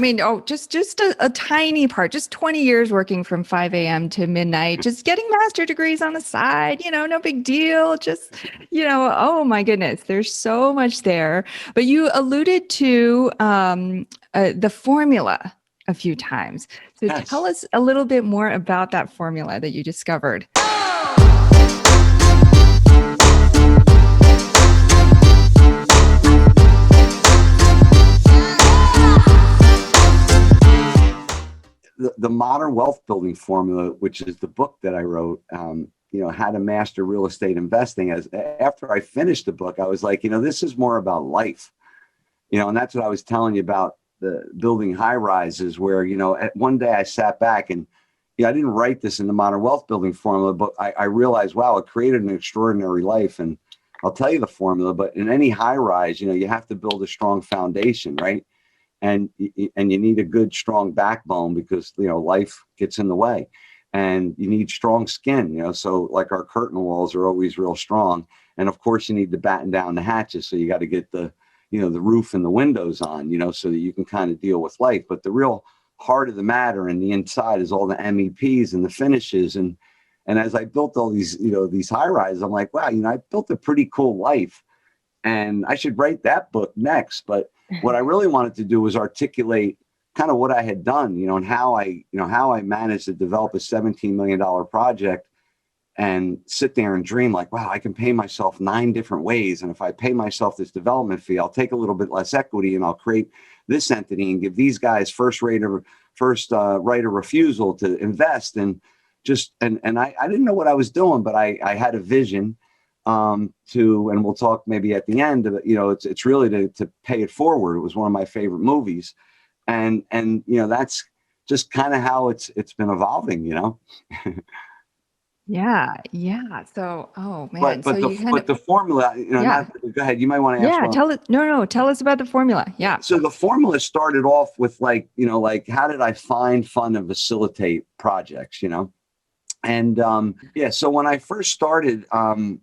I mean, just a tiny part, just 20 years working from 5 a.m. to midnight, just getting master degrees on the side, no big deal. Just, oh my goodness, there's so much there. But you alluded to the formula a few times. So tell Yes. us a little bit more about that formula that you discovered. The modern wealth building formula, which is the book that I wrote, how to master real estate investing. As after I finished the book, I was like, this is more about life, and that's what I was telling you about the building high rises where, one day I sat back and, I didn't write this in the modern wealth building formula, but I realized, wow, it created an extraordinary life. And I'll tell you the formula, but in any high rise, you have to build a strong foundation, right? And you need a good, strong backbone because, life gets in the way, and you need strong skin, so like our curtain walls are always real strong. And of course you need to batten down the hatches. So you got to get the roof and the windows on, so that you can kind of deal with life. But the real heart of the matter and the inside is all the MEPs and the finishes. And as I built all these, these high rises, I'm like, wow, I built a pretty cool life, and I should write that book next. But what I really wanted to do was articulate kind of what I had done, and how I managed to develop a $17 million project and sit there and dream like, wow, I can pay myself 9 different ways. And if I pay myself this development fee, I'll take a little bit less equity and I'll create this entity and give these guys first right of refusal to invest. And I didn't know what I was doing, but I had a vision. And we'll talk maybe at the end, it's really to pay it forward. It was one of my favorite movies. And that's just kind of how it's been evolving, Yeah. So, oh man. But the formula, yeah. Go ahead. You might want to ask. Yeah. Tell us about the formula. Yeah. So the formula started off with like how did I find, fund, and facilitate projects, And so when I first started, I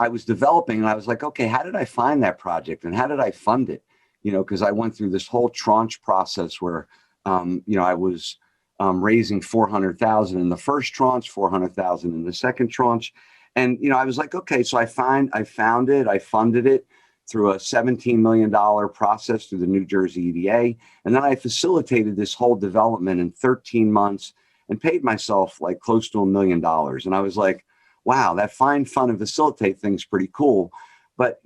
was developing and I was like, okay, how did I find that project and how did I fund it? Because I went through this whole tranche process where, I was raising 400,000 in the first tranche, 400,000 in the second tranche. And, I was like, okay, so I funded it through a $17 million process through the New Jersey EDA. And then I facilitated this whole development in 13 months and paid myself like close to $1 million. And I was like, wow, that find, fund, and facilitate thing's pretty cool. But,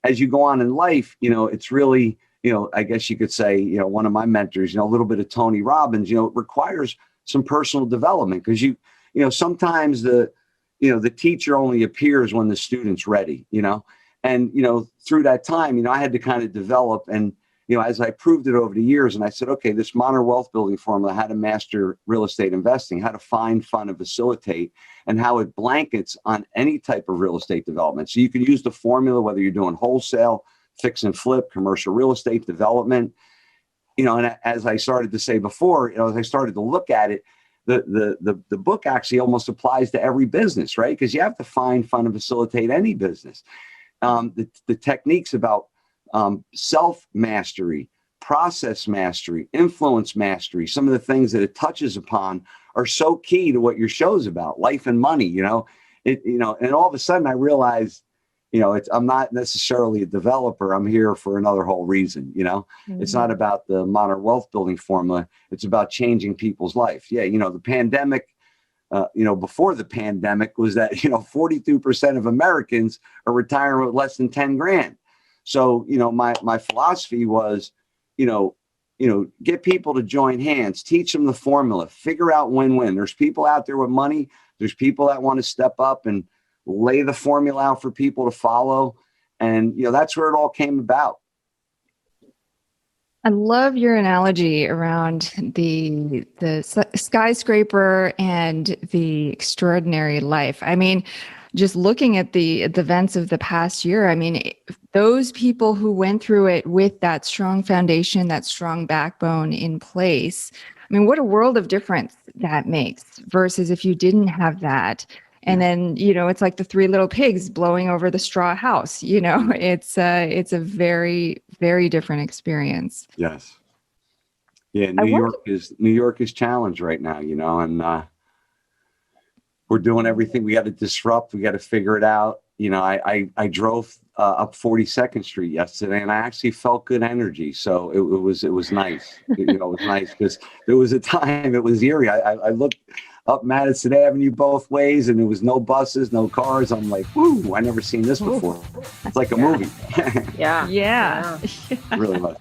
as you go on in life, it's really, I guess you could say, one of my mentors, a little bit of Tony Robbins, it requires some personal development because sometimes the teacher only appears when the student's ready, and, through that time, I had to kind of develop and, as I proved it over the years and I said, okay, this modern wealth building formula, how to master real estate investing, how to find, fund, and facilitate, and how it blankets on any type of real estate development. So you can use the formula, whether you're doing wholesale, fix and flip, commercial real estate development, and as I started to say before, as I started to look at it, the book actually almost applies to every business, right? Because you have to find, fund, and facilitate any business. The techniques about self-mastery, process mastery, influence mastery, some of the things that it touches upon are so key to what your show's about, life and money, and all of a sudden I realized, I'm not necessarily a developer. I'm here for another whole reason, Mm-hmm. It's not about the modern wealth building formula. It's about changing people's life. Yeah. The pandemic, before the pandemic was that, 42% of Americans are retiring with less than 10 grand. So, my philosophy was, get people to join hands, teach them the formula, figure out win-win. There's people out there with money. There's people that want to step up and lay the formula out for people to follow. And, that's where it all came about. I love your analogy around the skyscraper and the extraordinary life. I mean, just looking at the events of the past year, I mean, those people who went through it with that strong foundation, that strong backbone in place, I mean, what a world of difference that makes versus if you didn't have that. And then, it's like the Three Little Pigs blowing over the straw house. It's a very, very different experience. Yes. Yeah. New York is challenged right now, and we're doing everything. We got to disrupt. We got to figure it out. I drove up 42nd Street yesterday, and I actually felt good energy. So it was nice. It was nice because there was a time it was eerie. I looked up Madison Avenue both ways, and there was no buses, no cars. I'm like, whoo! I never seen this before. It's like a movie. Yeah. Yeah. Really much.